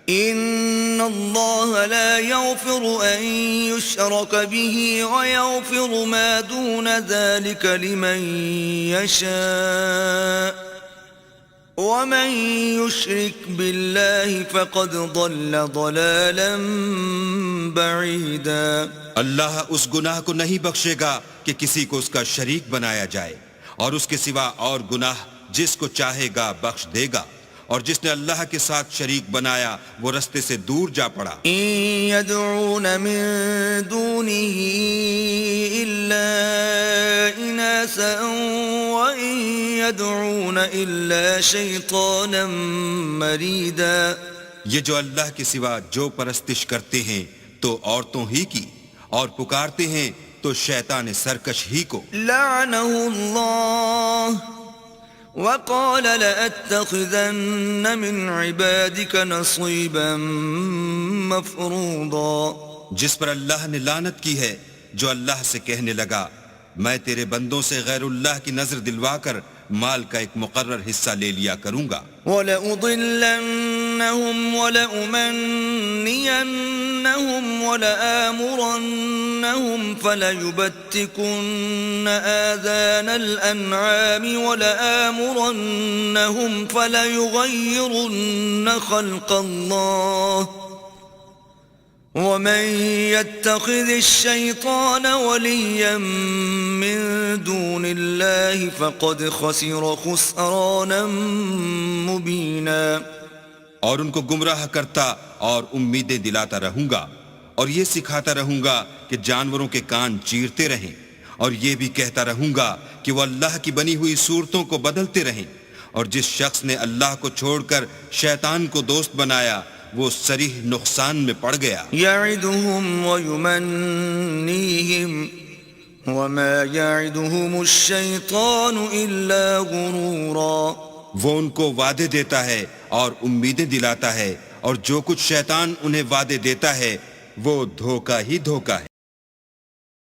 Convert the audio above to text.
إن الله لا يغفر أن يشرك به ويغفر ما دون ذلك لمن يشاء ومن يشرك بالله فقد ضل ضلالا بعيدا. اللہ اس گناہ کو نہیں بخشے گا کہ کسی کو اس کا شریک بنایا جائے، اور اس کے سوا اور گناہ جس کو چاہے گا بخش دے گا، اور جس نے اللہ کے ساتھ شریک بنایا وہ رستے سے دور جا پڑا. إن يدعون من دونه إلا إناثا وإن يدعون إلا شيطانا مريدا. یہ جو اللہ کے سوا جو پرستش کرتے ہیں تو عورتوں ہی کی، اور پکارتے ہیں تو شیطان سرکش ہی کو. لعنه الله وقال لأتخذن من عبادك نصيبا مفروضا. جس پر اللہ نے لعنت کی ہے، جو اللہ سے کہنے لگا میں تیرے بندوں سے غیر اللہ کی نظر دلوا کر مال کا ایک مقرر حصہ لے لیا کروں گا. وَلَأُضِلَّنَّهُمْ وَلَأُمَنِّيَنَّهُمْ وَلَآمُرَنَّهُمْ فَلَيُبَتِّكُنَّ آذَانَ الْأَنْعَامِ وَلَآمُرَنَّهُمْ فَلَيُغَيِّرُنَّ خَلْقَ اللَّهِ وَمَن يَتَّخِذِ الشَّيْطَانَ وَلِيًّا مِّن دُونِ اللَّهِ فَقَدْ خَسِرَ خُسْرَانًا مُّبِينًا. اور ان کو گمراہ کرتا اور امیدیں دلاتا رہوں گا، اور یہ سکھاتا رہوں گا کہ جانوروں کے کان چیرتے رہیں، اور یہ بھی کہتا رہوں گا کہ وہ اللہ کی بنی ہوئی صورتوں کو بدلتے رہیں، اور جس شخص نے اللہ کو چھوڑ کر شیطان کو دوست بنایا وہ صریح نقصان میں پڑ گیا. يَعِدُهُمْ وَيُمَنِّيهِمْ وَمَا يَعِدُهُمُ الشَّيْطَانُ إِلَّا غُرُورًا. وہ ان کو وعدے دیتا ہے اور امیدیں دلاتا ہے، اور جو کچھ شیطان انہیں وعدے دیتا ہے وہ دھوکہ ہی دھوکہ ہے.